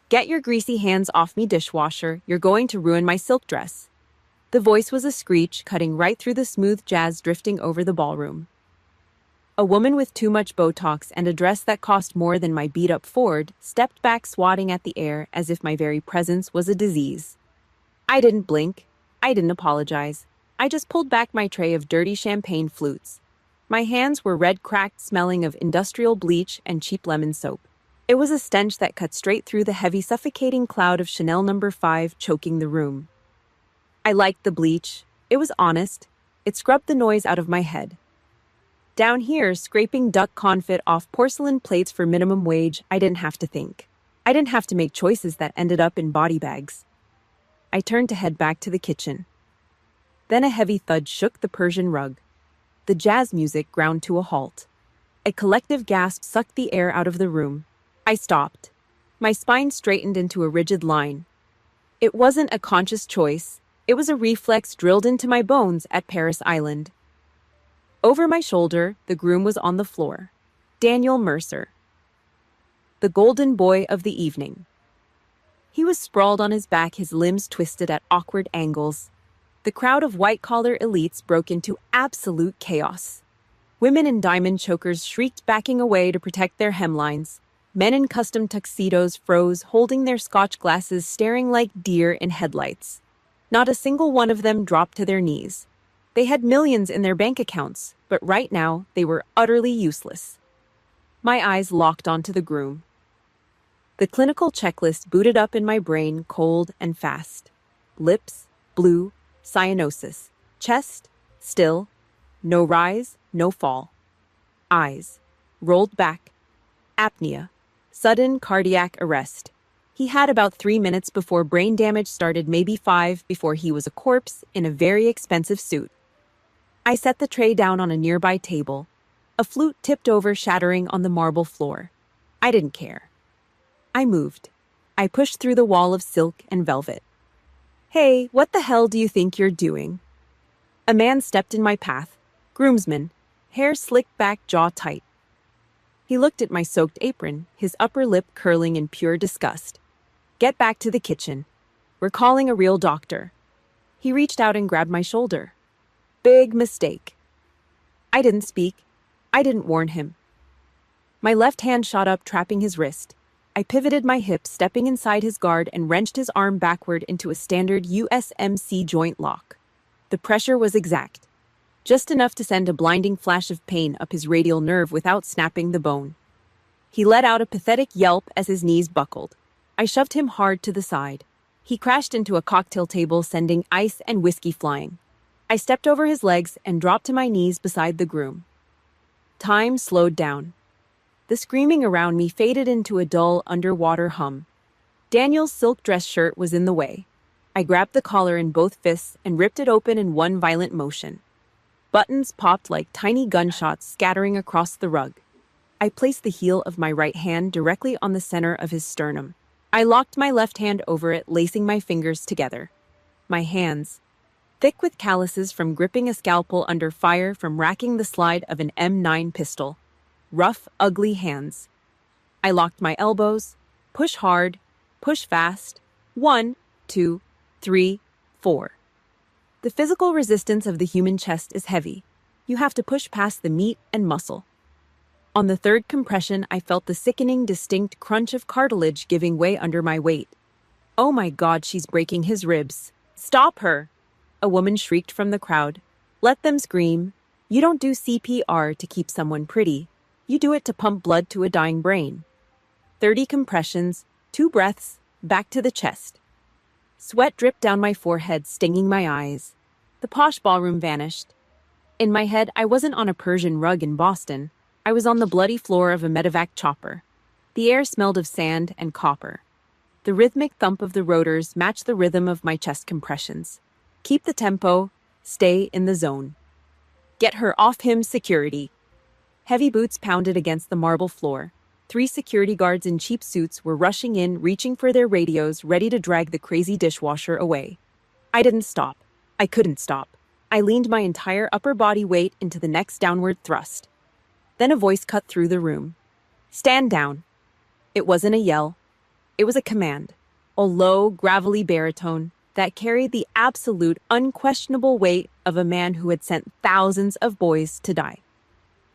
Get your greasy hands off me, dishwasher. You're going to ruin my silk dress. The voice was a screech, cutting right through the smooth jazz drifting over the ballroom. A woman with too much Botox and a dress that cost more than my beat-up Ford stepped back, swatting at the air as if my very presence was a disease. I didn't blink. I didn't apologize. I just pulled back my tray of dirty champagne flutes. My hands were red, cracked, smelling of industrial bleach and cheap lemon soap. It was a stench that cut straight through the heavy, suffocating cloud of Chanel No. 5 choking the room. I liked the bleach. It was honest. It scrubbed the noise out of my head. Down here, scraping duck confit off porcelain plates for minimum wage, I didn't have to think. I didn't have to make choices that ended up in body bags. I turned to head back to the kitchen. Then a heavy thud shook the Persian rug. The jazz music ground to a halt. A collective gasp sucked the air out of the room. I stopped. My spine straightened into a rigid line. It wasn't a conscious choice. It was a reflex drilled into my bones at Paris Island. Over my shoulder, the groom was on the floor. Daniel Mercer. The golden boy of the evening. He was sprawled on his back, his limbs twisted at awkward angles. The crowd of white-collar elites broke into absolute chaos. Women in diamond chokers shrieked, backing away to protect their hemlines. Men in custom tuxedos froze, holding their scotch glasses, staring like deer in headlights. Not a single one of them dropped to their knees. They had millions in their bank accounts, but right now they were utterly useless. My eyes locked onto the groom. The clinical checklist booted up in my brain, cold and fast. Lips, blue, cyanosis. Chest, still. No rise, no fall. Eyes, rolled back. Apnea, sudden cardiac arrest. He had about 3 minutes before brain damage started, maybe 5 before he was a corpse in a very expensive suit. I set the tray down on a nearby table. A flute tipped over, shattering on the marble floor. I didn't care. I moved. I pushed through the wall of silk and velvet. Hey, what the hell do you think you're doing? A man stepped in my path. Groomsman, hair slicked back, jaw tight. He looked at my soaked apron, his upper lip curling in pure disgust. Get back to the kitchen. We're calling a real doctor. He reached out and grabbed my shoulder. Big mistake. I didn't speak. I didn't warn him. My left hand shot up, trapping his wrist. I pivoted my hip, stepping inside his guard, and wrenched his arm backward into a standard USMC joint lock. The pressure was exact. Just enough to send a blinding flash of pain up his radial nerve without snapping the bone. He let out a pathetic yelp as his knees buckled. I shoved him hard to the side. He crashed into a cocktail table, sending ice and whiskey flying. I stepped over his legs and dropped to my knees beside the groom. Time slowed down. The screaming around me faded into a dull, underwater hum. Daniel's silk dress shirt was in the way. I grabbed the collar in both fists and ripped it open in one violent motion. Buttons popped like tiny gunshots, scattering across the rug. I placed the heel of my right hand directly on the center of his sternum. I locked my left hand over it, lacing my fingers together. My hands, thick with calluses from gripping a scalpel under fire from racking the slide of an M9 pistol. Rough, ugly hands. I locked my elbows. Push hard. Push fast. 1, 2, 3, 4. The physical resistance of the human chest is heavy. You have to push past the meat and muscle. On the third compression, I felt the sickening, distinct crunch of cartilage giving way under my weight. Oh my God, she's breaking his ribs. Stop her! A woman shrieked from the crowd. Let them scream. You don't do CPR to keep someone pretty. You do it to pump blood to a dying brain. 30 compressions, 2 breaths, back to the chest. Sweat dripped down my forehead, stinging my eyes. The posh ballroom vanished. In my head, I wasn't on a Persian rug in Boston. I was on the bloody floor of a medevac chopper. The air smelled of sand and copper. The rhythmic thump of the rotors matched the rhythm of my chest compressions. Keep the tempo. Stay in the zone. Get her off him, security. Heavy boots pounded against the marble floor. 3 security guards in cheap suits were rushing in, reaching for their radios, ready to drag the crazy dishwasher away. I didn't stop. I couldn't stop. I leaned my entire upper body weight into the next downward thrust. Then a voice cut through the room. Stand down. It wasn't a yell. It was a command, a low, gravelly baritone that carried the absolute, unquestionable weight of a man who had sent thousands of boys to die.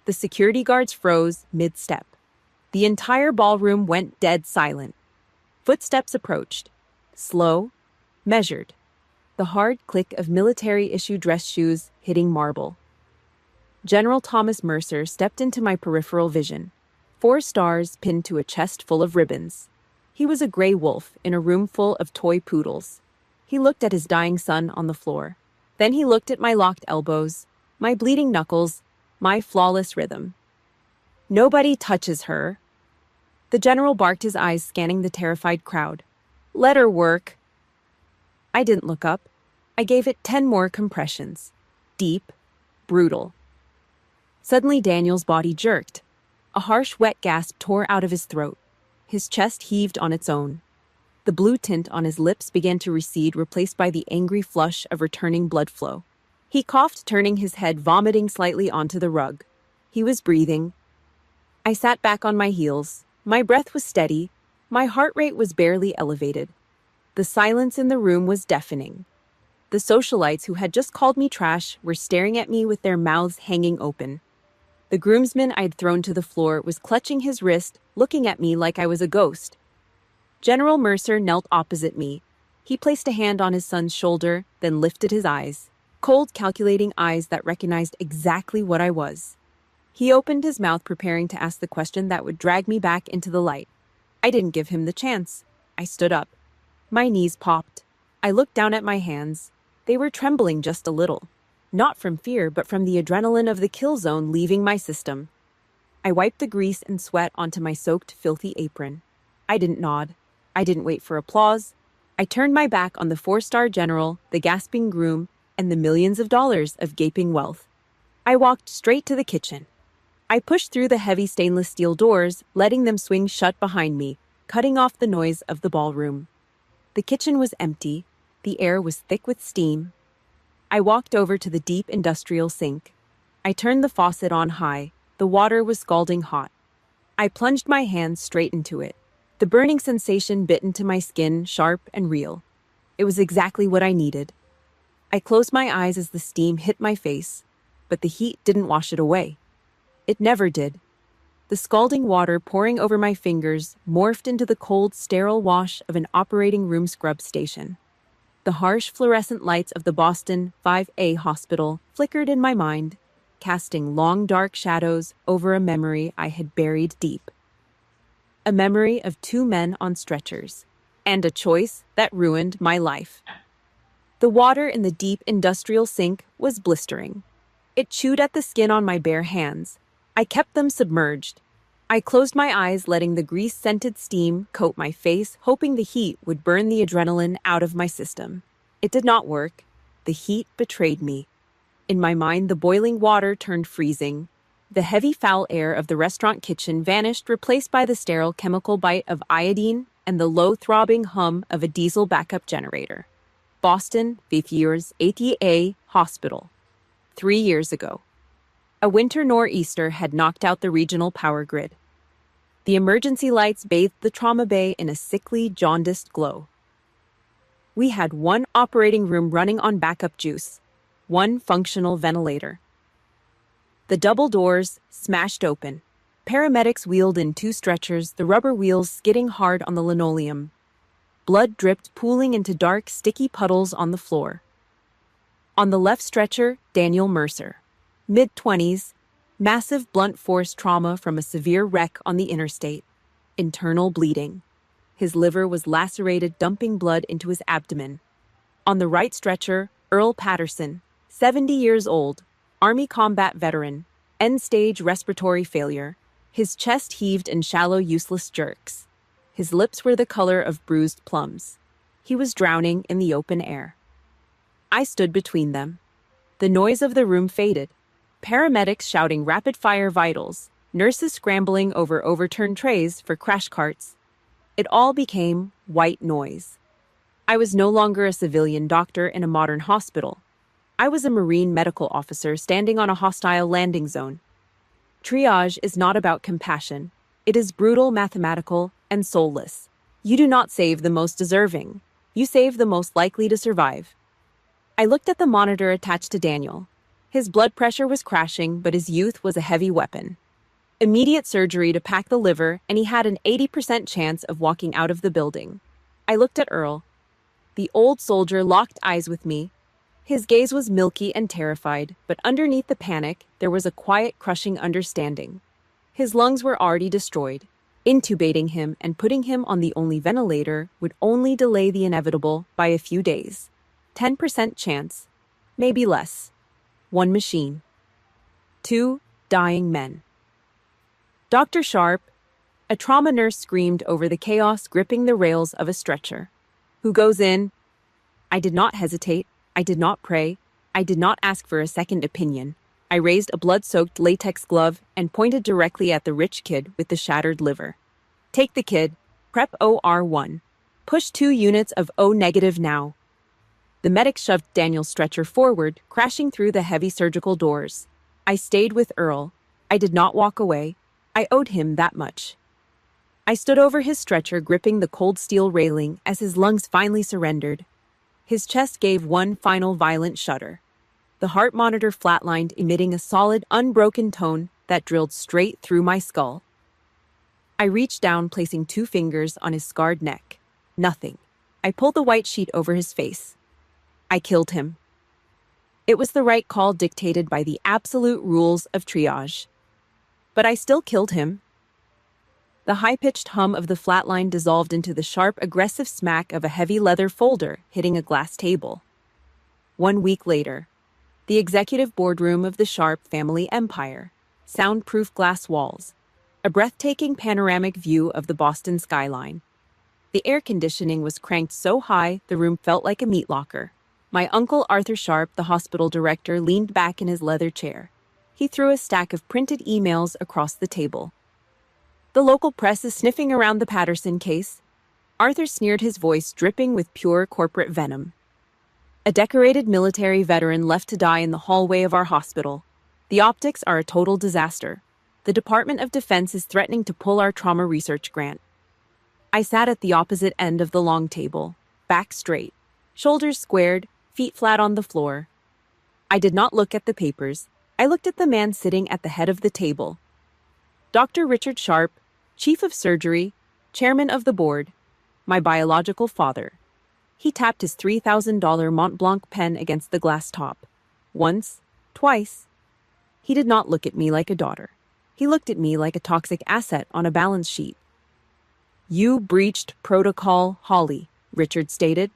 The security guards froze mid-step. The entire ballroom went dead silent. Footsteps approached. Slow, measured. The hard click of military-issue dress shoes hitting marble. General Thomas Mercer stepped into my peripheral vision. 4 stars pinned to a chest full of ribbons. He was a gray wolf in a room full of toy poodles. He looked at his dying son on the floor. Then he looked at my locked elbows, my bleeding knuckles, my flawless rhythm. "Nobody touches her." The general barked, his eyes scanning the terrified crowd. "Let her work." I didn't look up. I gave it 10 more compressions. Deep, brutal. Suddenly Daniel's body jerked. A harsh, wet gasp tore out of his throat. His chest heaved on its own. The blue tint on his lips began to recede, replaced by the angry flush of returning blood flow. He coughed, turning his head, vomiting slightly onto the rug. He was breathing. I sat back on my heels. My breath was steady. My heart rate was barely elevated. The silence in the room was deafening. The socialites who had just called me trash were staring at me with their mouths hanging open. The groomsman I'd thrown to the floor was clutching his wrist, looking at me like I was a ghost. General Mercer knelt opposite me. He placed a hand on his son's shoulder, then lifted his eyes. Cold, calculating eyes that recognized exactly what I was. He opened his mouth, preparing to ask the question that would drag me back into the light. I didn't give him the chance. I stood up. My knees popped. I looked down at my hands. They were trembling just a little. Not from fear, but from the adrenaline of the kill zone leaving my system. I wiped the grease and sweat onto my soaked, filthy apron. I didn't nod. I didn't wait for applause. I turned my back on the 4-star general, the gasping groom, and the millions of dollars of gaping wealth. I walked straight to the kitchen. I pushed through the heavy stainless steel doors, letting them swing shut behind me, cutting off the noise of the ballroom. The kitchen was empty. The air was thick with steam. I walked over to the deep industrial sink. I turned the faucet on high. The water was scalding hot. I plunged my hands straight into it. The burning sensation bit into my skin, sharp and real. It was exactly what I needed. I closed my eyes as the steam hit my face, but the heat didn't wash it away. It never did. The scalding water pouring over my fingers morphed into the cold, sterile wash of an operating room scrub station. The harsh fluorescent lights of the Boston 5A hospital flickered in my mind, casting long, dark shadows over a memory I had buried deep. A memory of 2 men on stretchers, and a choice that ruined my life. The water in the deep industrial sink was blistering. It chewed at the skin on my bare hands. I kept them submerged. I closed my eyes, letting the grease-scented steam coat my face, hoping the heat would burn the adrenaline out of my system. It did not work. The heat betrayed me. In my mind, the boiling water turned freezing. The heavy, foul air of the restaurant kitchen vanished, replaced by the sterile chemical bite of iodine and the low, throbbing hum of a diesel backup generator. Boston, 5 years, 8A Hospital. 3 years ago. A winter nor'easter had knocked out the regional power grid. The emergency lights bathed the trauma bay in a sickly, jaundiced glow. We had 1 operating room running on backup juice, 1 functional ventilator. The double doors smashed open. Paramedics wheeled in 2 stretchers, the rubber wheels skidding hard on the linoleum. Blood dripped, pooling into dark, sticky puddles on the floor. On the left stretcher, Daniel Mercer. Mid-20s, massive blunt force trauma from a severe wreck on the interstate. Internal bleeding. His liver was lacerated, dumping blood into his abdomen. On the right stretcher, Earl Patterson, 70 years old, Army combat veteran, end-stage respiratory failure. His chest heaved in shallow, useless jerks. His lips were the color of bruised plums. He was drowning in the open air. I stood between them. The noise of the room faded. Paramedics shouting rapid-fire vitals, nurses scrambling over overturned trays for crash carts. It all became white noise. I was no longer a civilian doctor in a modern hospital. I was a Marine medical officer standing on a hostile landing zone. Triage is not about compassion. It is brutal, mathematical, and soulless. You do not save the most deserving. You save the most likely to survive. I looked at the monitor attached to Daniel. His blood pressure was crashing, but his youth was a heavy weapon. Immediate surgery to pack the liver, and he had an 80% chance of walking out of the building. I looked at Earl. The old soldier locked eyes with me. His gaze was milky and terrified, but underneath the panic, there was a quiet, crushing understanding. His lungs were already destroyed. Intubating him and putting him on the only ventilator would only delay the inevitable by a few days. 10% chance, maybe less. 1 machine. 2 dying men. Dr. Sharp, a trauma nurse, screamed over the chaos gripping the rails of a stretcher. Who goes in? I did not hesitate. I did not pray. I did not ask for a second opinion. I raised a blood-soaked latex glove and pointed directly at the rich kid with the shattered liver. Take the kid. Prep OR1. Push 2 units of O negative now. The medic shoved Daniel's stretcher forward, crashing through the heavy surgical doors. I stayed with Earl. I did not walk away. I owed him that much. I stood over his stretcher, gripping the cold steel railing as his lungs finally surrendered. His chest gave one final violent shudder. The heart monitor flatlined, emitting a solid, unbroken tone that drilled straight through my skull. I reached down, placing 2 fingers on his scarred neck. Nothing. I pulled the white sheet over his face. I killed him. It was the right call, dictated by the absolute rules of triage. But I still killed him. The high-pitched hum of the flatline dissolved into the sharp, aggressive smack of a heavy leather folder hitting a glass table. 1 week later, the executive boardroom of the Sharp family empire, soundproof glass walls, a breathtaking panoramic view of the Boston skyline. The air conditioning was cranked so high the room felt like a meat locker. My uncle Arthur Sharp, the hospital director, leaned back in his leather chair. He threw a stack of printed emails across the table. The local press is sniffing around the Patterson case. Arthur sneered, his voice dripping with pure corporate venom. A decorated military veteran left to die in the hallway of our hospital. The optics are a total disaster. The Department of Defense is threatening to pull our trauma research grant. I sat at the opposite end of the long table, back straight, shoulders squared, feet flat on the floor. I did not look at the papers. I looked at the man sitting at the head of the table. Dr. Richard Sharp, Chief of Surgery, Chairman of the Board, my biological father. He tapped his $3,000 Mont Blanc pen against the glass top. Once, twice. He did not look at me like a daughter. He looked at me like a toxic asset on a balance sheet. You breached protocol, Holly, Richard stated.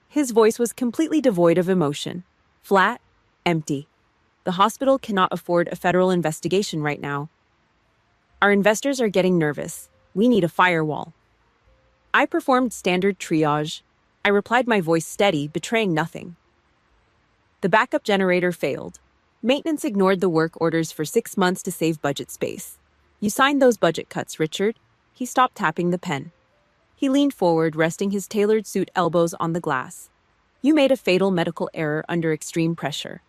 His voice was completely devoid of emotion. Flat, empty. The hospital cannot afford a federal investigation right now. Our investors are getting nervous. We need a firewall. I performed standard triage. I replied, my voice steady, betraying nothing. The backup generator failed. Maintenance ignored the work orders for 6 months to save budget space. You signed those budget cuts, Richard. He stopped tapping the pen. He leaned forward, resting his tailored suit elbows on the glass. You made a fatal medical error under extreme pressure.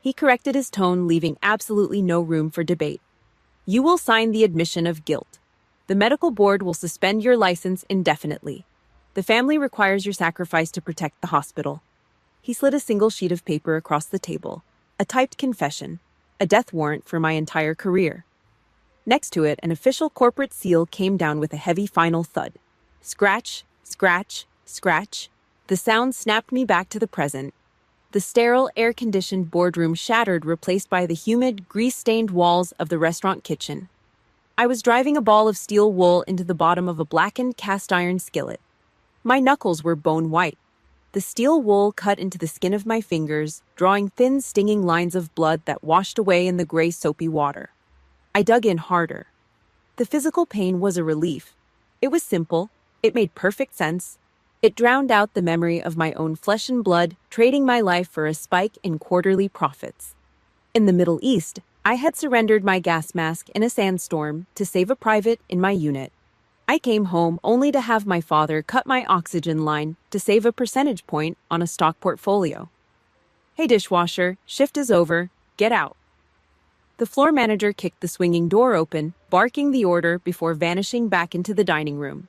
He corrected his tone, leaving absolutely no room for debate. You will sign the admission of guilt. The medical board will suspend your license indefinitely. The family requires your sacrifice to protect the hospital. He slid a single sheet of paper across the table. A typed confession, a death warrant for my entire career. Next to it, an official corporate seal came down with a heavy final thud. Scratch, scratch, scratch. The sound snapped me back to the present. The sterile, air-conditioned boardroom shattered, replaced by the humid, grease-stained walls of the restaurant kitchen. I was driving a ball of steel wool into the bottom of a blackened cast-iron skillet. My knuckles were bone white. The steel wool cut into the skin of my fingers, drawing thin, stinging lines of blood that washed away in the gray, soapy water. I dug in harder. The physical pain was a relief. It was simple. It made perfect sense. It drowned out the memory of my own flesh and blood, trading my life for a spike in quarterly profits. In the Middle East, I had surrendered my gas mask in a sandstorm to save a private in my unit. I came home only to have my father cut my oxygen line to save a percentage point on a stock portfolio. Hey, dishwasher, shift is over. Get out. The floor manager kicked the swinging door open, barking the order before vanishing back into the dining room.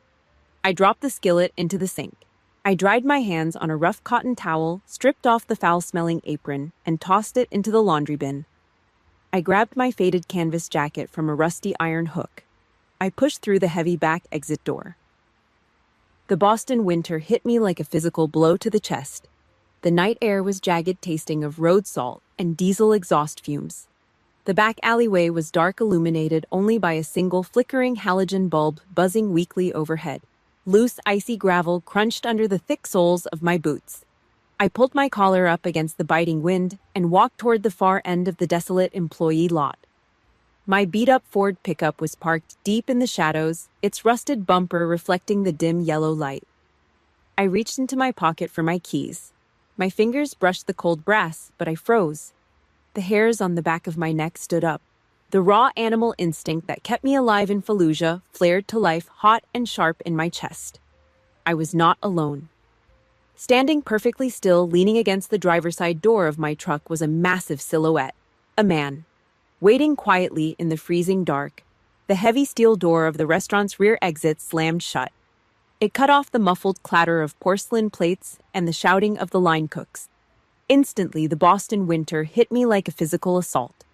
I dropped the skillet into the sink. I dried my hands on a rough cotton towel, stripped off the foul-smelling apron, and tossed it into the laundry bin. I grabbed my faded canvas jacket from a rusty iron hook. I pushed through the heavy back exit door. The Boston winter hit me like a physical blow to the chest. The night air was jagged, tasting of road salt and diesel exhaust fumes. The back alleyway was dark, illuminated only by a single flickering halogen bulb buzzing weakly overhead. Loose, icy gravel crunched under the thick soles of my boots. I pulled my collar up against the biting wind and walked toward the far end of the desolate employee lot. My beat-up Ford pickup was parked deep in the shadows, its rusted bumper reflecting the dim yellow light. I reached into my pocket for my keys. My fingers brushed the cold brass, but I froze. The hairs on the back of my neck stood up. The raw animal instinct that kept me alive in Fallujah flared to life, hot and sharp in my chest. I was not alone. Standing perfectly still, leaning against the driver's side door of my truck was a massive silhouette. A man. Waiting quietly in the freezing dark, the heavy steel door of the restaurant's rear exit slammed shut. It cut off the muffled clatter of porcelain plates and the shouting of the line cooks. Instantly, the Boston winter hit me like a physical assault.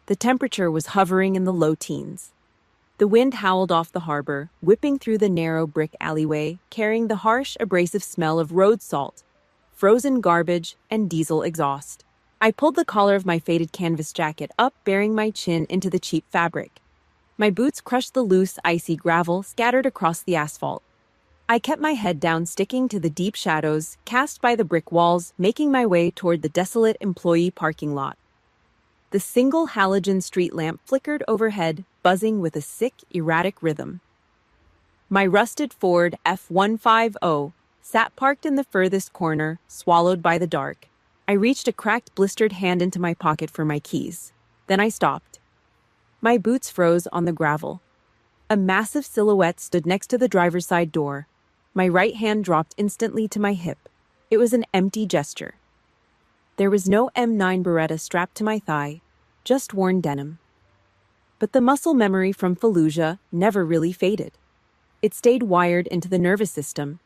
The temperature was hovering in the low teens. The wind howled off the harbor, whipping through the narrow brick alleyway, carrying the harsh, abrasive smell of road salt, frozen garbage, and diesel exhaust. I pulled the collar of my faded canvas jacket up, bearing my chin into the cheap fabric. My boots crushed the loose, icy gravel scattered across the asphalt. I kept my head down, sticking to the deep shadows cast by the brick walls, making my way toward the desolate employee parking lot. The single halogen street lamp flickered overhead, buzzing with a sick, erratic rhythm. My rusted Ford F-150 sat parked in the furthest corner, swallowed by the dark. I reached a cracked, blistered hand into my pocket for my keys. Then I stopped. My boots froze on the gravel. A massive silhouette stood next to the driver's side door. My right hand dropped instantly to my hip. It was an empty gesture. There was no M9 Beretta strapped to my thigh, just worn denim. But the muscle memory from Fallujah never really faded. It stayed wired into the nervous system.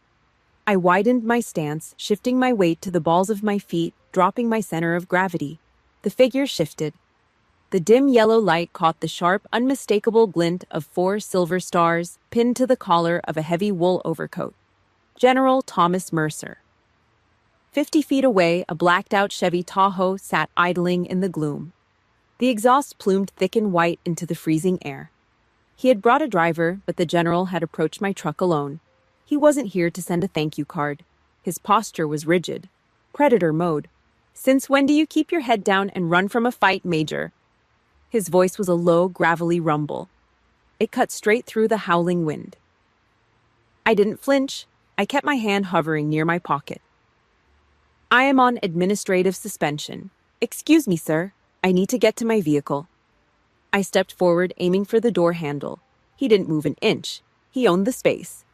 I widened my stance, shifting my weight to the balls of my feet, dropping my center of gravity. The figure shifted. The dim yellow light caught the sharp, unmistakable glint of 4 silver stars pinned to the collar of a heavy wool overcoat. General Thomas Mercer. 50 feet away, a blacked-out Chevy Tahoe sat idling in the gloom. The exhaust plumed thick and white into the freezing air. He had brought a driver, but the general had approached my truck alone. He wasn't here to send a thank you card. His posture was rigid. Predator mode. "Since when do you keep your head down and run from a fight, Major?" His voice was a low, gravelly rumble. It cut straight through the howling wind. I didn't flinch. I kept my hand hovering near my pocket. "I am on administrative suspension. Excuse me, sir. I need to get to my vehicle." I stepped forward, aiming for the door handle. He didn't move an inch. He owned the space.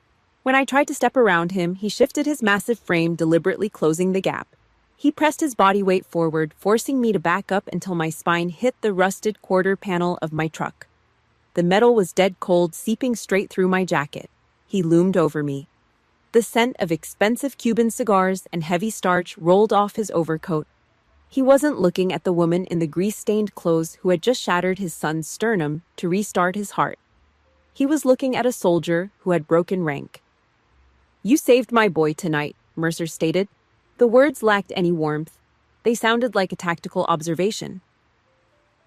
When I tried to step around him, he shifted his massive frame, deliberately closing the gap. He pressed his body weight forward, forcing me to back up until my spine hit the rusted quarter panel of my truck. The metal was dead cold, seeping straight through my jacket. He loomed over me. The scent of expensive Cuban cigars and heavy starch rolled off his overcoat. He wasn't looking at the woman in the grease-stained clothes who had just shattered his son's sternum to restart his heart. He was looking at a soldier who had broken rank. "You saved my boy tonight," Mercer stated. The words lacked any warmth. They sounded like a tactical observation.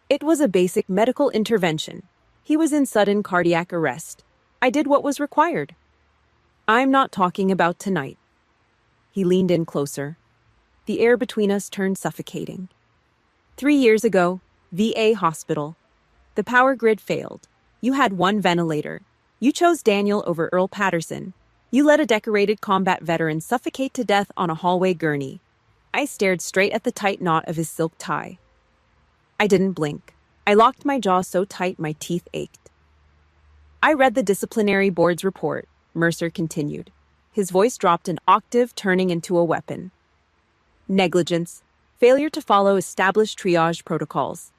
It was a basic medical intervention. He was in sudden cardiac arrest. I did what was required. "I'm not talking about tonight." He leaned in closer. The air between us turned suffocating. 3 years ago, VA hospital. The power grid failed. You had 1 ventilator. You chose Daniel over Earl Patterson. You let a decorated combat veteran suffocate to death on a hallway gurney. I stared straight at the tight knot of his silk tie. I didn't blink. I locked my jaw so tight my teeth ached. "I read the disciplinary board's report," Mercer continued. His voice dropped an octave, turning into a weapon. "Negligence. Failure to follow established triage protocols.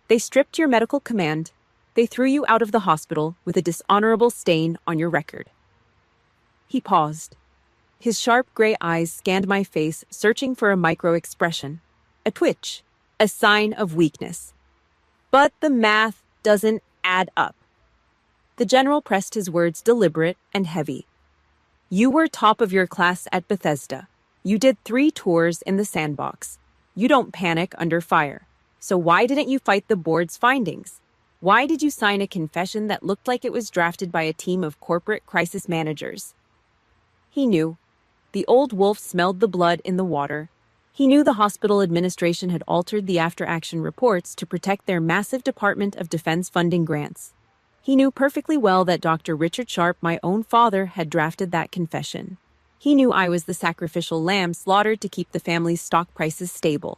They stripped your medical command. They threw you out of the hospital with a dishonorable stain on your record." He paused. His sharp gray eyes scanned my face, searching for a micro-expression. A twitch. A sign of weakness. But the math doesn't add up. The general pressed his words deliberate and heavy. You were top of your class at Bethesda. You did 3 tours in the sandbox. You don't panic under fire. So why didn't you fight the board's findings? Why did you sign a confession that looked like it was drafted by a team of corporate crisis managers? He knew. The old wolf smelled the blood in the water. He knew the hospital administration had altered the after-action reports to protect their massive Department of Defense funding grants. He knew perfectly well that Dr. Richard Sharp, my own father, had drafted that confession. He knew I was the sacrificial lamb slaughtered to keep the family's stock prices stable.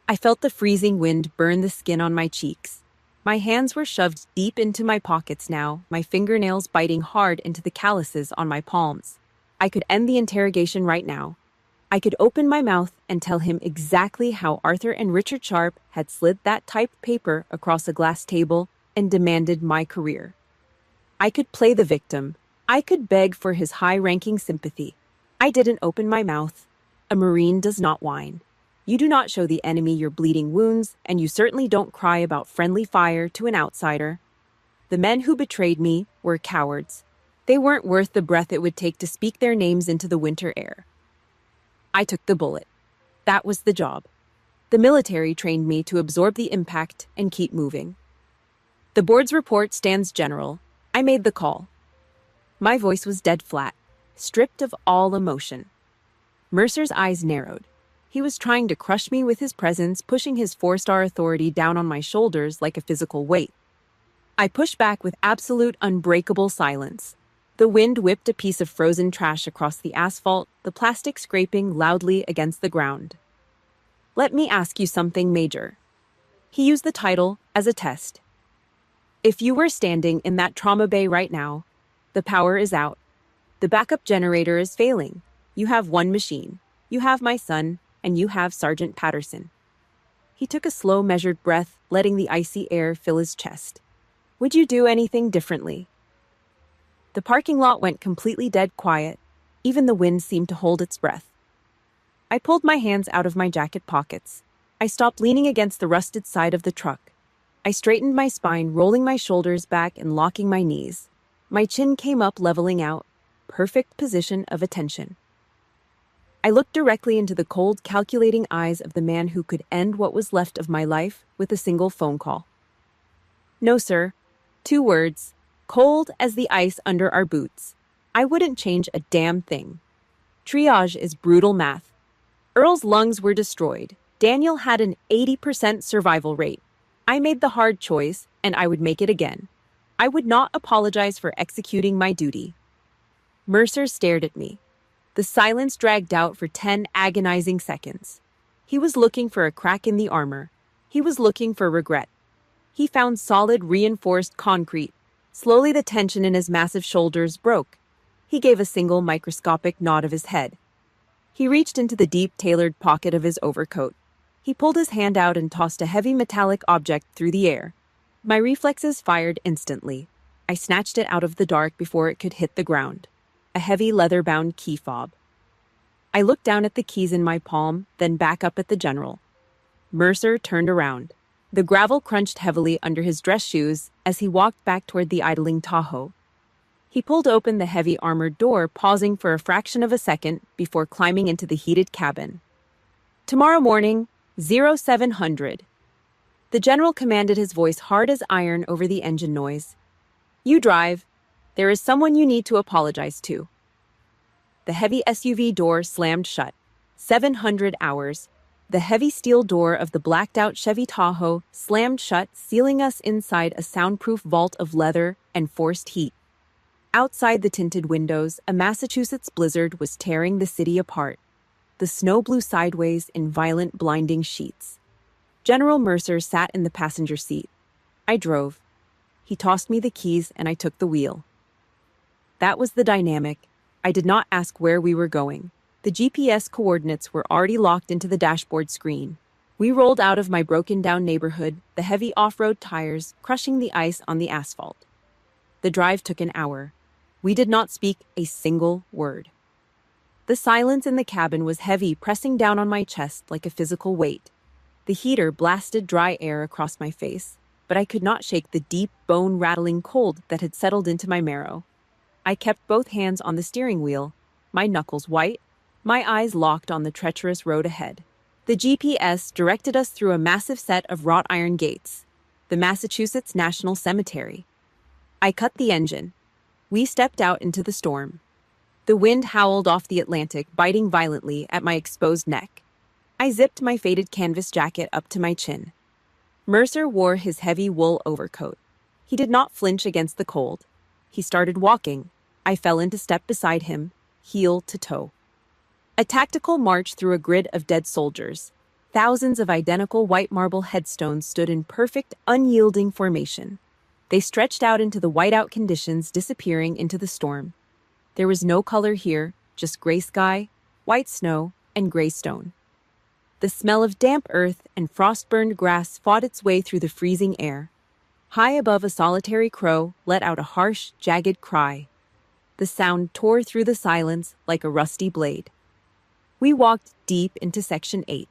I felt the freezing wind burn the skin on my cheeks. My hands were shoved deep into my pockets now, my fingernails biting hard into the calluses on my palms. I could end the interrogation right now. I could open my mouth and tell him exactly how Arthur and Richard Sharp had slid that typed paper across a glass table and demanded my career. I could play the victim. I could beg for his high-ranking sympathy. I didn't open my mouth. A Marine does not whine. You do not show the enemy your bleeding wounds, and you certainly don't cry about friendly fire to an outsider. The men who betrayed me were cowards. They weren't worth the breath it would take to speak their names into the winter air. I took the bullet. That was the job. The military trained me to absorb the impact and keep moving. The board's report stands general. I made the call. My voice was dead flat, stripped of all emotion. Mercer's eyes narrowed. He was trying to crush me with his presence, pushing his 4-star authority down on my shoulders like a physical weight. I pushed back with absolute unbreakable silence. The wind whipped a piece of frozen trash across the asphalt, the plastic scraping loudly against the ground. Let me ask you something, Major. He used the title as a test. If you were standing in that trauma bay right now, the power is out. The backup generator is failing. You have one machine. You have my son, and you have Sergeant Patterson. He took a slow, measured breath, letting the icy air fill his chest. Would you do anything differently? The parking lot went completely dead quiet. Even the wind seemed to hold its breath. I pulled my hands out of my jacket pockets. I stopped leaning against the rusted side of the truck. I straightened my spine, rolling my shoulders back and locking my knees. My chin came up, leveling out. Perfect position of attention. I looked directly into the cold, calculating eyes of the man who could end what was left of my life with a single phone call. No, sir. 2 words. Cold as the ice under our boots. I wouldn't change a damn thing. Triage is brutal math. Earl's lungs were destroyed. Daniel had an 80% survival rate. I made the hard choice, and I would make it again. I would not apologize for executing my duty. Mercer stared at me. The silence dragged out for 10 agonizing seconds. He was looking for a crack in the armor. He was looking for regret. He found solid, reinforced concrete. Slowly, the tension in his massive shoulders broke. He gave a single microscopic nod of his head. He reached into the deep, tailored pocket of his overcoat. He pulled his hand out and tossed a heavy metallic object through the air. My reflexes fired instantly. I snatched it out of the dark before it could hit the ground. A heavy leather-bound key fob. I looked down at the keys in my palm, then back up at the general. Mercer turned around. The gravel crunched heavily under his dress shoes as he walked back toward the idling Tahoe. He pulled open the heavy armored door, pausing for a fraction of a second before climbing into the heated cabin. Tomorrow morning, 0700. The general commanded, his voice hard as iron over the engine noise. You drive. There is someone you need to apologize to. The heavy SUV door slammed shut. 700 hours. The heavy steel door of the blacked-out Chevy Tahoe slammed shut, sealing us inside a soundproof vault of leather and forced heat. Outside the tinted windows, a Massachusetts blizzard was tearing the city apart. The snow blew sideways in violent, blinding sheets. General Mercer sat in the passenger seat. I drove. He tossed me the keys and I took the wheel. That was the dynamic. I did not ask where we were going. The GPS coordinates were already locked into the dashboard screen. We rolled out of my broken-down neighborhood, the heavy off-road tires crushing the ice on the asphalt. The drive took an hour. We did not speak a single word. The silence in the cabin was heavy, pressing down on my chest like a physical weight. The heater blasted dry air across my face, but I could not shake the deep, bone-rattling cold that had settled into my marrow. I kept both hands on the steering wheel, my knuckles white, my eyes locked on the treacherous road ahead. The GPS directed us through a massive set of wrought iron gates, the Massachusetts National Cemetery. I cut the engine. We stepped out into the storm. The wind howled off the Atlantic, biting violently at my exposed neck. I zipped my faded canvas jacket up to my chin. Mercer wore his heavy wool overcoat. He did not flinch against the cold. He started walking. I fell into step beside him, heel to toe. A tactical march through a grid of dead soldiers. Thousands of identical white marble headstones stood in perfect, unyielding formation. They stretched out into the whiteout conditions, disappearing into the storm. There was no color here, just gray sky, white snow, and gray stone. The smell of damp earth and frost-burned grass fought its way through the freezing air. High above, a solitary crow let out a harsh, jagged cry. The sound tore through the silence like a rusty blade. We walked deep into Section 8.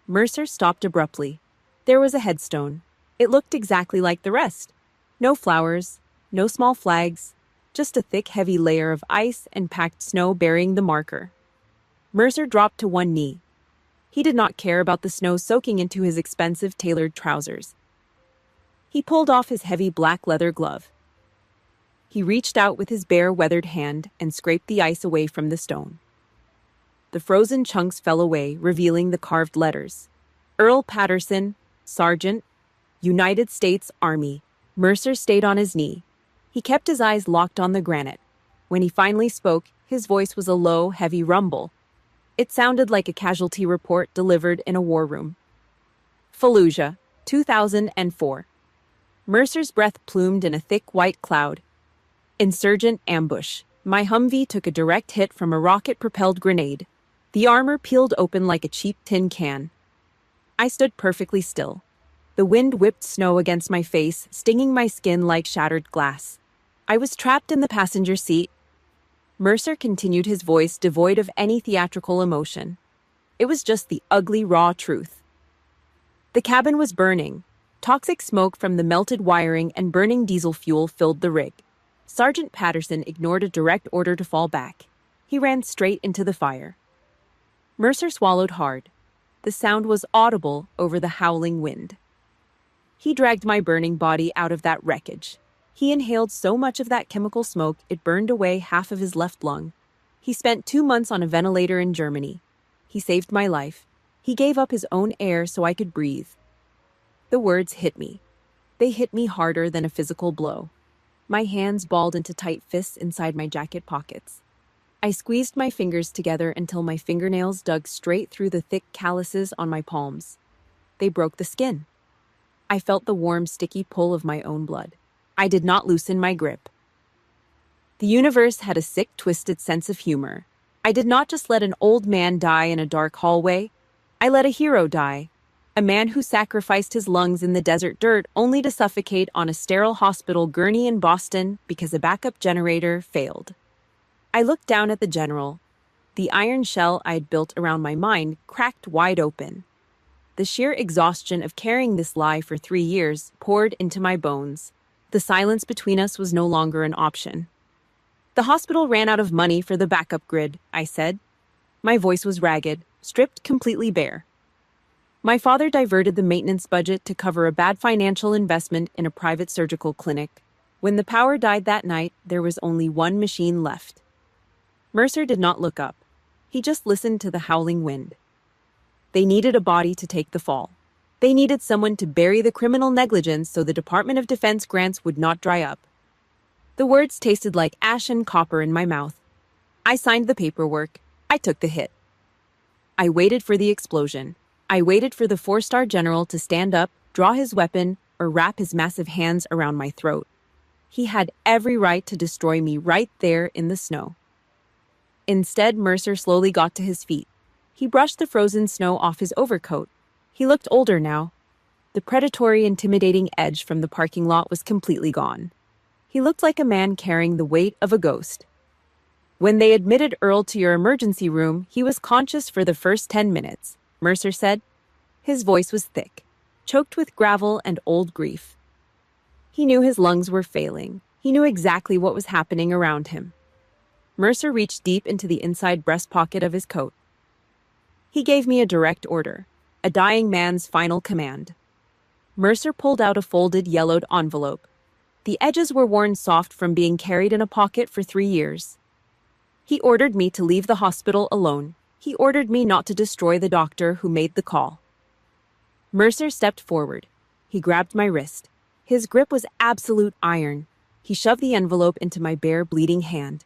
Mercer stopped abruptly. There was a headstone. It looked exactly like the rest. No flowers, no small flags, just a thick, heavy layer of ice and packed snow burying the marker. Mercer dropped to one knee. He did not care about the snow soaking into his expensive tailored trousers. He pulled off his heavy black leather glove. He reached out with his bare, weathered hand and scraped the ice away from the stone. The frozen chunks fell away, revealing the carved letters. Earl Patterson, Sergeant, United States Army. Mercer stayed on his knee. He kept his eyes locked on the granite. When he finally spoke, his voice was a low, heavy rumble. It sounded like a casualty report delivered in a war room. Fallujah, 2004. Mercer's breath plumed in a thick white cloud. Insurgent ambush. My Humvee took a direct hit from a rocket-propelled grenade. The armor peeled open like a cheap tin can. I stood perfectly still. The wind whipped snow against my face, stinging my skin like shattered glass. I was trapped in the passenger seat. Mercer continued, his voice devoid of any theatrical emotion. It was just the ugly, raw truth. The cabin was burning. Toxic smoke from the melted wiring and burning diesel fuel filled the rig. Sergeant Patterson ignored a direct order to fall back. He ran straight into the fire. Mercer swallowed hard. The sound was audible over the howling wind. He dragged my burning body out of that wreckage. He inhaled so much of that chemical smoke it burned away half of his left lung. He spent 2 months on a ventilator in Germany. He saved my life. He gave up his own air so I could breathe. The words hit me. They hit me harder than a physical blow. My hands balled into tight fists inside my jacket pockets. I squeezed my fingers together until my fingernails dug straight through the thick calluses on my palms. They broke the skin. I felt the warm, sticky pull of my own blood. I did not loosen my grip. The universe had a sick, twisted sense of humor. I did not just let an old man die in a dark hallway. I let a hero die. A man who sacrificed his lungs in the desert dirt only to suffocate on a sterile hospital gurney in Boston because a backup generator failed. I looked down at the general. The iron shell I had built around my mind cracked wide open. The sheer exhaustion of carrying this lie for 3 years poured into my bones. The silence between us was no longer an option. The hospital ran out of money for the backup grid, I said. My voice was ragged, stripped completely bare. My father diverted the maintenance budget to cover a bad financial investment in a private surgical clinic. When the power died that night, there was only one machine left. Mercer did not look up. He just listened to the howling wind. They needed a body to take the fall. They needed someone to bury the criminal negligence so the Department of Defense grants would not dry up. The words tasted like ash and copper in my mouth. I signed the paperwork. I took the hit. I waited for the explosion. I waited for the 4-star general to stand up, draw his weapon, or wrap his massive hands around my throat. He had every right to destroy me right there in the snow. Instead, Mercer slowly got to his feet. He brushed the frozen snow off his overcoat. He looked older now. The predatory, intimidating edge from the parking lot was completely gone. He looked like a man carrying the weight of a ghost. When they admitted Earl to your emergency room, he was conscious for the first 10 minutes, Mercer said. His voice was thick, choked with gravel and old grief. He knew his lungs were failing. He knew exactly what was happening around him. Mercer reached deep into the inside breast pocket of his coat. He gave me a direct order, a dying man's final command. Mercer pulled out a folded, yellowed envelope. The edges were worn soft from being carried in a pocket for 3 years. He ordered me to leave the hospital alone. He ordered me not to destroy the doctor who made the call. Mercer stepped forward. He grabbed my wrist. His grip was absolute iron. He shoved the envelope into my bare, bleeding hand.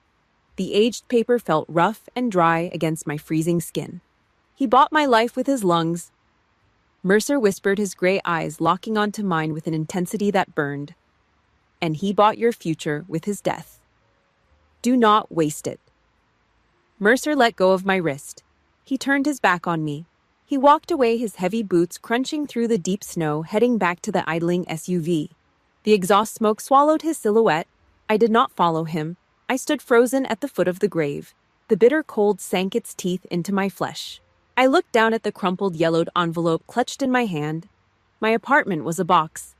The aged paper felt rough and dry against my freezing skin. He bought my life with his lungs. Mercer whispered, his gray eyes locking onto mine with an intensity that burned. And he bought your future with his death. Do not waste it. Mercer let go of my wrist. He turned his back on me. He walked away, his heavy boots crunching through the deep snow, heading back to the idling SUV. The exhaust smoke swallowed his silhouette. I did not follow him. I stood frozen at the foot of the grave. The bitter cold sank its teeth into my flesh. I looked down at the crumpled, yellowed envelope clutched in my hand. My apartment was a box.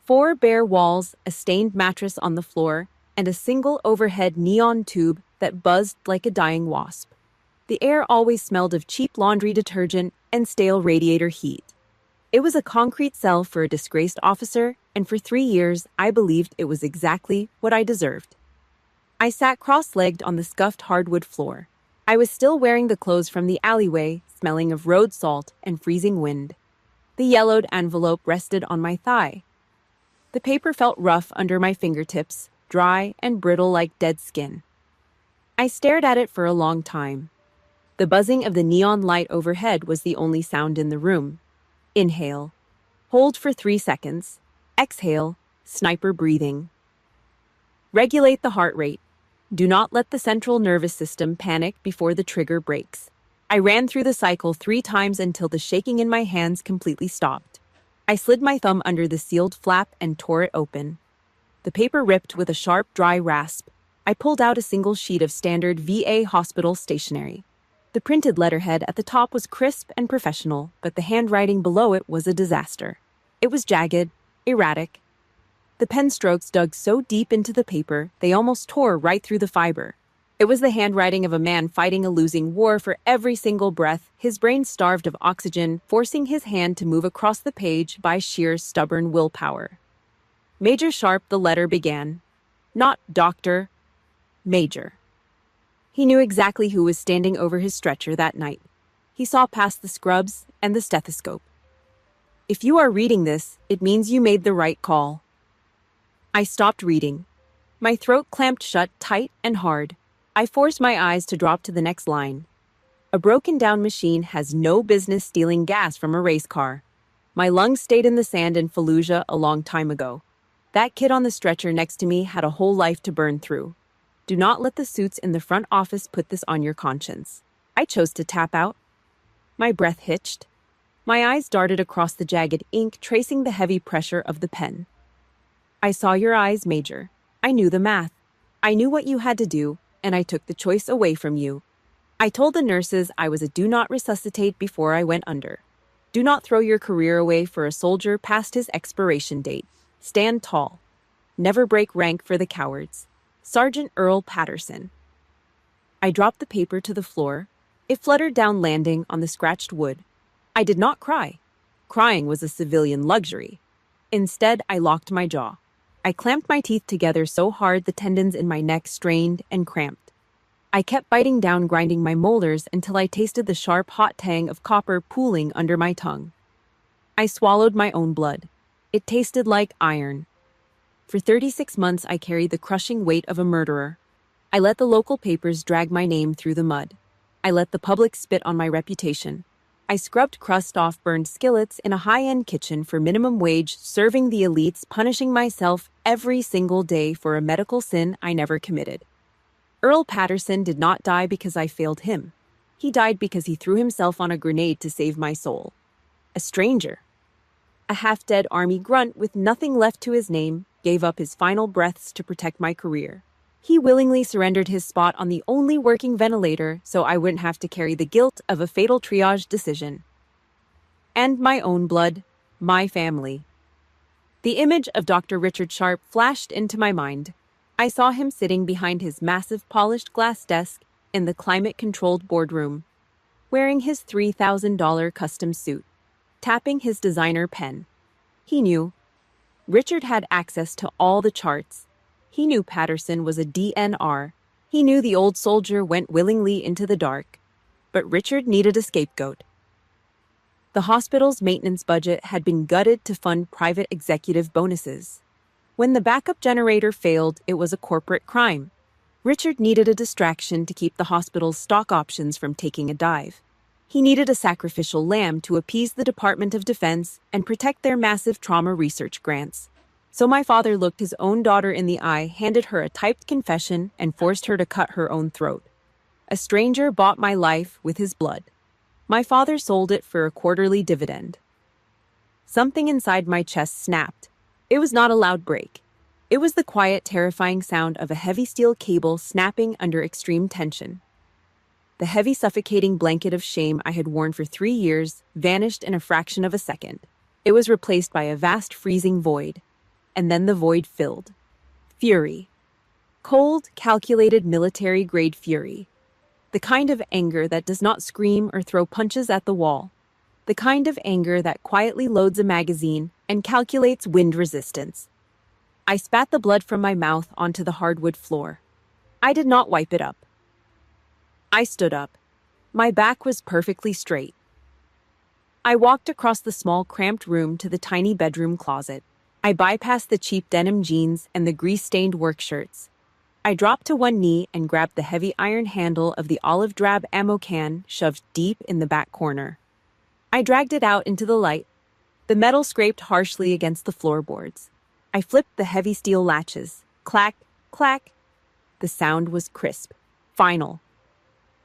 4 bare walls, a stained mattress on the floor, and a single overhead neon tube that buzzed like a dying wasp. The air always smelled of cheap laundry detergent and stale radiator heat. It was a concrete cell for a disgraced officer, and for 3 years I believed it was exactly what I deserved. I sat cross-legged on the scuffed hardwood floor. I was still wearing the clothes from the alleyway, smelling of road salt and freezing wind. The yellowed envelope rested on my thigh. The paper felt rough under my fingertips, dry and brittle like dead skin. I stared at it for a long time. The buzzing of the neon light overhead was the only sound in the room. Inhale. Hold for 3 seconds. Exhale. Sniper breathing. Regulate the heart rate. Do not let the central nervous system panic before the trigger breaks. I ran through the cycle 3 times until the shaking in my hands completely stopped. I slid my thumb under the sealed flap and tore it open. The paper ripped with a sharp, dry rasp. I pulled out a single sheet of standard VA hospital stationery. The printed letterhead at the top was crisp and professional, but the handwriting below it was a disaster. It was jagged, erratic. The pen strokes dug so deep into the paper, they almost tore right through the fiber. It was the handwriting of a man fighting a losing war for every single breath, his brain starved of oxygen, forcing his hand to move across the page by sheer stubborn willpower. Major Sharp, the letter began. Not Doctor, Major. He knew exactly who was standing over his stretcher that night. He saw past the scrubs and the stethoscope. If you are reading this, it means you made the right call. I stopped reading. My throat clamped shut tight and hard. I forced my eyes to drop to the next line. A broken-down machine has no business stealing gas from a race car. My lungs stayed in the sand in Fallujah a long time ago. That kid on the stretcher next to me had a whole life to burn through. Do not let the suits in the front office put this on your conscience. I chose to tap out. My breath hitched. My eyes darted across the jagged ink, tracing the heavy pressure of the pen. I saw your eyes, Major. I knew the math. I knew what you had to do, and I took the choice away from you. I told the nurses I was a do not resuscitate before I went under. Do not throw your career away for a soldier past his expiration date. Stand tall. Never break rank for the cowards. Sergeant Earl Patterson. I dropped the paper to the floor. It fluttered down, landing on the scratched wood. I did not cry. Crying was a civilian luxury. Instead, I locked my jaw. I clamped my teeth together so hard the tendons in my neck strained and cramped. I kept biting down, grinding my molars until I tasted the sharp, hot tang of copper pooling under my tongue. I swallowed my own blood. It tasted like iron. For 36 months, I carried the crushing weight of a murderer. I let the local papers drag my name through the mud. I let the public spit on my reputation. I scrubbed crust off burned skillets in a high-end kitchen for minimum wage, serving the elites, punishing myself every single day for a medical sin I never committed. Earl Patterson did not die because I failed him. He died because he threw himself on a grenade to save my soul. A stranger. A half-dead army grunt with nothing left to his name, gave up his final breaths to protect my career. He willingly surrendered his spot on the only working ventilator so I wouldn't have to carry the guilt of a fatal triage decision. And my own blood, my family. The image of Dr. Richard Sharp flashed into my mind. I saw him sitting behind his massive polished glass desk in the climate-controlled boardroom, wearing his $3,000 custom suit, tapping his designer pen. He knew. Richard had access to all the charts. He knew Patterson was a DNR. He knew the old soldier went willingly into the dark. But Richard needed a scapegoat. The hospital's maintenance budget had been gutted to fund private executive bonuses. When the backup generator failed, it was a corporate crime. Richard needed a distraction to keep the hospital's stock options from taking a dive. He needed a sacrificial lamb to appease the Department of Defense and protect their massive trauma research grants. So my father looked his own daughter in the eye, handed her a typed confession, and forced her to cut her own throat. A stranger bought my life with his blood. My father sold it for a quarterly dividend. Something inside my chest snapped. It was not a loud break. It was the quiet, terrifying sound of a heavy steel cable snapping under extreme tension. The heavy, suffocating blanket of shame I had worn for 3 years vanished in a fraction of a second. It was replaced by a vast, freezing void. And then the void filled. Fury. Cold, calculated, military-grade fury. The kind of anger that does not scream or throw punches at the wall. The kind of anger that quietly loads a magazine and calculates wind resistance. I spat the blood from my mouth onto the hardwood floor. I did not wipe it up. I stood up. My back was perfectly straight. I walked across the small, cramped room to the tiny bedroom closet. I bypassed the cheap denim jeans and the grease-stained work shirts. I dropped to one knee and grabbed the heavy iron handle of the olive drab ammo can shoved deep in the back corner. I dragged it out into the light. The metal scraped harshly against the floorboards. I flipped the heavy steel latches. Clack, clack. The sound was crisp, final.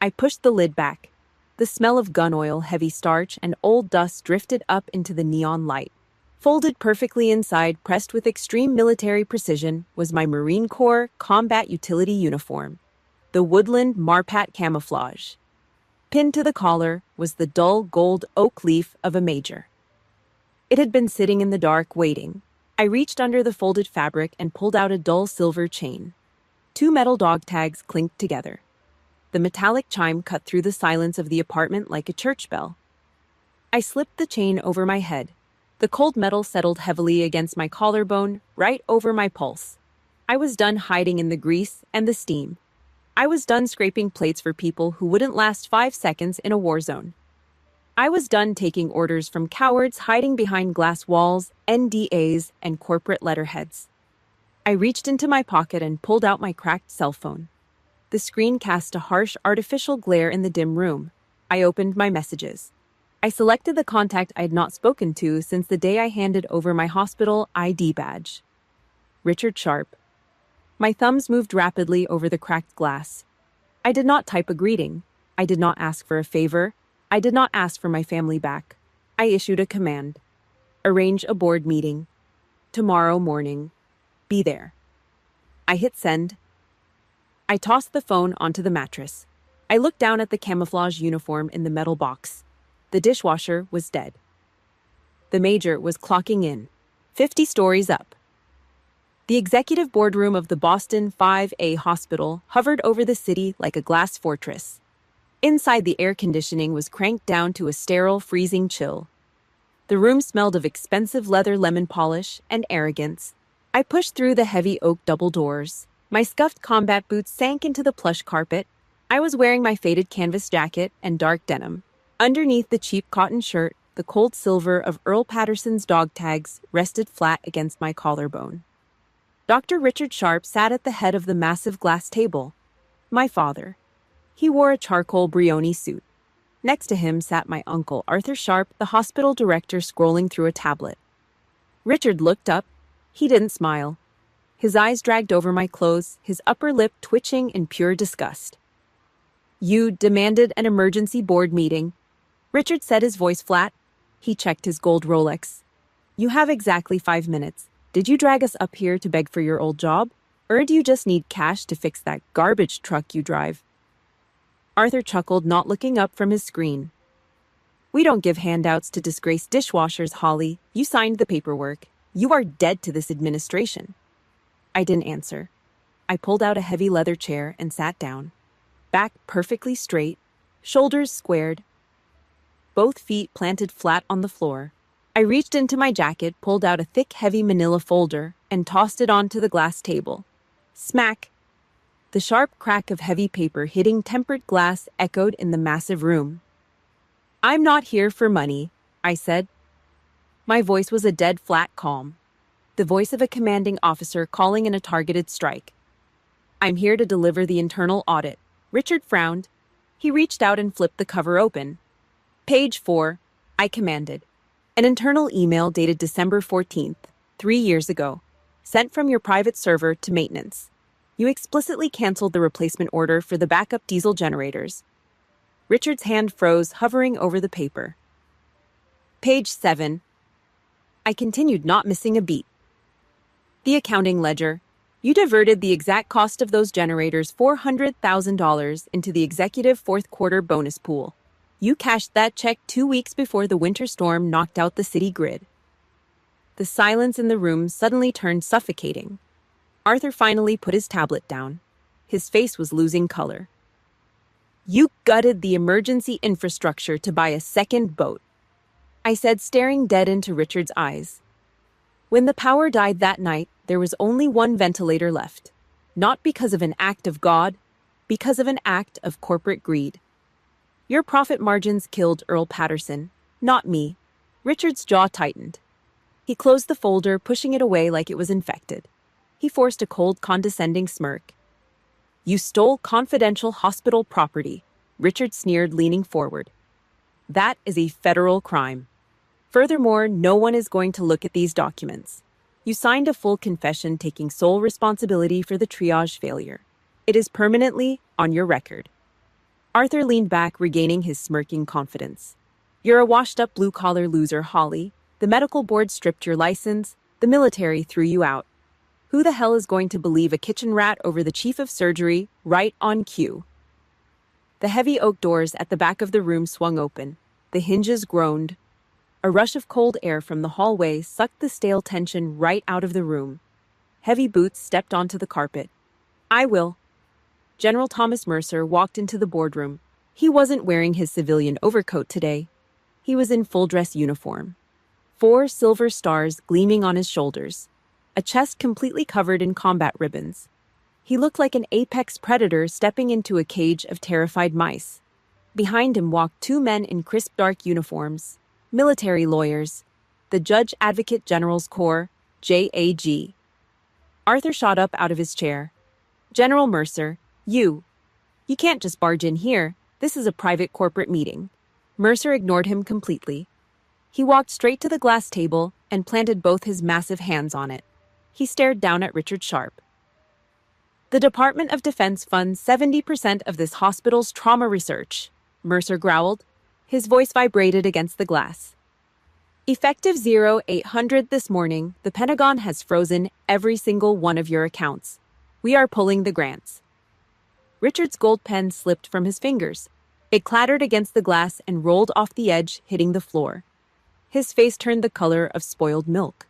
I pushed the lid back. The smell of gun oil, heavy starch, and old dust drifted up into the neon light. Folded perfectly inside, pressed with extreme military precision, was my Marine Corps combat utility uniform, the woodland Marpat camouflage. Pinned to the collar was the dull gold oak leaf of a major. It had been sitting in the dark, waiting. I reached under the folded fabric and pulled out a dull silver chain. 2 metal dog tags clinked together. The metallic chime cut through the silence of the apartment like a church bell. I slipped the chain over my head. The cold metal settled heavily against my collarbone, right over my pulse. I was done hiding in the grease and the steam. I was done scraping plates for people who wouldn't last 5 seconds in a war zone. I was done taking orders from cowards hiding behind glass walls, NDAs, and corporate letterheads. I reached into my pocket and pulled out my cracked cell phone. The screen cast a harsh, artificial glare in the dim room. I opened my messages. I selected the contact I had not spoken to since the day I handed over my hospital ID badge. Richard Sharp. My thumbs moved rapidly over the cracked glass. I did not type a greeting. I did not ask for a favor. I did not ask for my family back. I issued a command. Arrange a board meeting. Tomorrow morning. Be there. I hit send. I tossed the phone onto the mattress. I looked down at the camouflage uniform in the metal box. The dishwasher was dead. The major was clocking in, 50 stories up. The executive boardroom of the Boston 5A hospital hovered over the city like a glass fortress. Inside, the air conditioning was cranked down to a sterile, freezing chill. The room smelled of expensive leather lemon polish and arrogance. I pushed through the heavy oak double doors. My scuffed combat boots sank into the plush carpet. I was wearing my faded canvas jacket and dark denim. Underneath the cheap cotton shirt, the cold silver of Earl Patterson's dog tags rested flat against my collarbone. Dr. Richard Sharp sat at the head of the massive glass table. My father. He wore a charcoal Brioni suit. Next to him sat my uncle, Arthur Sharp, the hospital director, scrolling through a tablet. Richard looked up. He didn't smile. His eyes dragged over my clothes, his upper lip twitching in pure disgust. You demanded an emergency board meeting. Richard said, his voice flat. He checked his gold Rolex. You have exactly 5 minutes. Did you drag us up here to beg for your old job? Or do you just need cash to fix that garbage truck you drive? Arthur chuckled, not looking up from his screen. We don't give handouts to disgraced dishwashers, Holly. You signed the paperwork. You are dead to this administration. I didn't answer. I pulled out a heavy leather chair and sat down. Back perfectly straight, shoulders squared, both feet planted flat on the floor. I reached into my jacket, pulled out a thick, heavy manila folder, and tossed it onto the glass table. Smack! The sharp crack of heavy paper hitting tempered glass echoed in the massive room. I'm not here for money, I said. My voice was a dead flat calm, the voice of a commanding officer calling in a targeted strike. I'm here to deliver the internal audit. Richard frowned. He reached out and flipped the cover open. Page 4, I commanded. An internal email dated December 14th, 3 years ago, sent from your private server to maintenance. You explicitly canceled the replacement order for the backup diesel generators. Richard's hand froze, hovering over the paper. Page 7. I continued, not missing a beat. The accounting ledger. You diverted the exact cost of those generators, $400,000, into the executive fourth quarter bonus pool. You cashed that check 2 weeks before the winter storm knocked out the city grid. The silence in the room suddenly turned suffocating. Arthur finally put his tablet down. His face was losing color. You gutted the emergency infrastructure to buy a second boat, I said, staring dead into Richard's eyes. When the power died that night, there was only one ventilator left. Not because of an act of God, because of an act of corporate greed. Your profit margins killed Earl Patterson, not me. Richard's jaw tightened. He closed the folder, pushing it away like it was infected. He forced a cold, condescending smirk. You stole confidential hospital property, Richard sneered, leaning forward. That is a federal crime. Furthermore, no one is going to look at these documents. You signed a full confession taking sole responsibility for the triage failure. It is permanently on your record. Arthur leaned back, regaining his smirking confidence. You're a washed-up blue-collar loser, Holly. The medical board stripped your license. The military threw you out. Who the hell is going to believe a kitchen rat over the chief of surgery, right on cue? The heavy oak doors at the back of the room swung open. The hinges groaned. A rush of cold air from the hallway sucked the stale tension right out of the room. Heavy boots stepped onto the carpet. I will. General Thomas Mercer walked into the boardroom. He wasn't wearing his civilian overcoat today. He was in full-dress uniform. 4 silver stars gleaming on his shoulders. A chest completely covered in combat ribbons. He looked like an apex predator stepping into a cage of terrified mice. Behind him walked 2 men in crisp dark uniforms. Military lawyers. The Judge Advocate General's Corps, JAG. Arthur shot up out of his chair. General Mercer, you can't just barge in here. This is a private corporate meeting. Mercer ignored him completely. He walked straight to the glass table and planted both his massive hands on it. He stared down at Richard Sharp. The Department of Defense funds 70% of this hospital's trauma research, Mercer growled. His voice vibrated against the glass. Effective 0800 this morning, the Pentagon has frozen every single one of your accounts. We are pulling the grants. Richard's gold pen slipped from his fingers. It clattered against the glass and rolled off the edge, hitting the floor. His face turned the color of spoiled milk.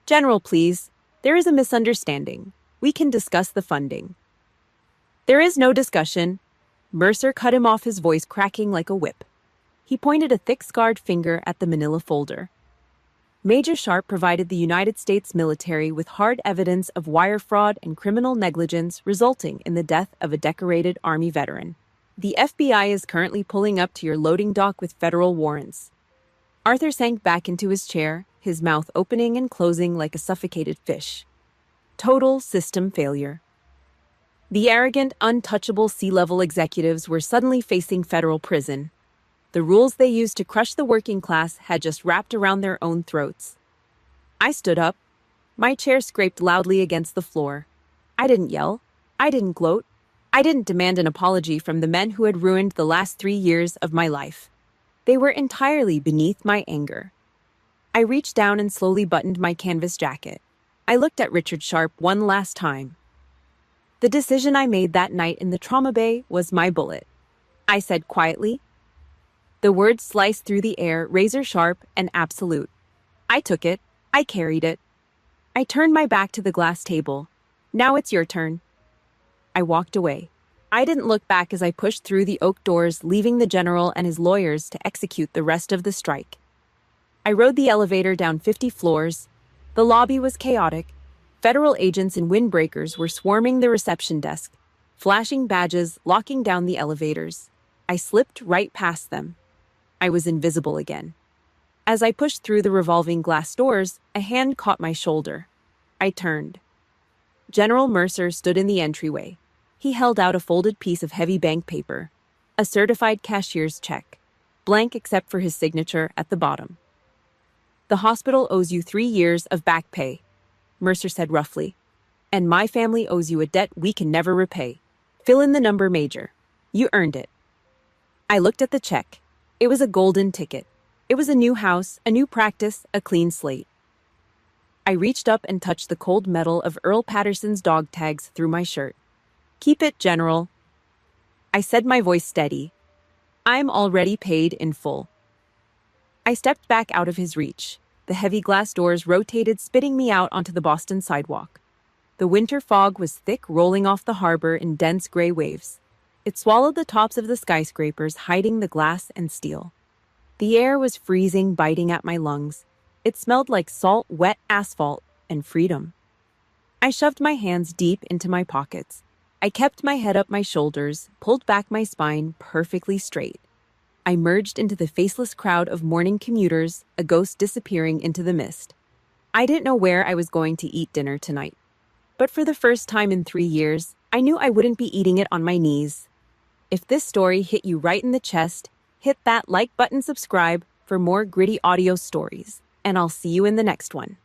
General, please. There is a misunderstanding. We can discuss the funding. There is no discussion. Mercer cut him off, his voice cracking like a whip. He pointed a thick-scarred finger at the manila folder. Major Sharp provided the United States military with hard evidence of wire fraud and criminal negligence resulting in the death of a decorated Army veteran. The FBI is currently pulling up to your loading dock with federal warrants. Arthur sank back into his chair, his mouth opening and closing like a suffocated fish. Total system failure. The arrogant, untouchable C-level executives were suddenly facing federal prison. The rules they used to crush the working class had just wrapped around their own throats. I stood up. My chair scraped loudly against the floor. I didn't yell. I didn't gloat. I didn't demand an apology from the men who had ruined the last 3 years of my life. They were entirely beneath my anger. I reached down and slowly buttoned my canvas jacket. I looked at Richard Sharp one last time. The decision I made that night in the trauma bay was my bullet. I said quietly. The words sliced through the air, razor sharp and absolute. I took it. I carried it. I turned my back to the glass table. Now it's your turn. I walked away. I didn't look back as I pushed through the oak doors, leaving the general and his lawyers to execute the rest of the strike. I rode the elevator down 50 floors. The lobby was chaotic. Federal agents in windbreakers were swarming the reception desk, flashing badges, locking down the elevators. I slipped right past them. I was invisible again. As I pushed through the revolving glass doors, a hand caught my shoulder. I turned. General Mercer stood in the entryway. He held out a folded piece of heavy bank paper, a certified cashier's check, blank except for his signature at the bottom. The hospital owes you 3 years of back pay, Mercer said roughly. And my family owes you a debt we can never repay. Fill in the number, Major. You earned it. I looked at the check. It was a golden ticket. It was a new house, a new practice, a clean slate. I reached up and touched the cold metal of Earl Patterson's dog tags through my shirt. Keep it, General. I said, my voice steady. I'm already paid in full. I stepped back out of his reach. The heavy glass doors rotated, spitting me out onto the Boston sidewalk. The winter fog was thick, rolling off the harbor in dense gray waves. It swallowed the tops of the skyscrapers, hiding the glass and steel. The air was freezing, biting at my lungs. It smelled like salt, wet asphalt, and freedom. I shoved my hands deep into my pockets. I kept my head up my shoulders, pulled back my spine perfectly straight. I merged into the faceless crowd of morning commuters, a ghost disappearing into the mist. I didn't know where I was going to eat dinner tonight. But for the first time in 3 years, I knew I wouldn't be eating it on my knees. If this story hit you right in the chest, hit that like button, subscribe for more gritty audio stories, and I'll see you in the next one.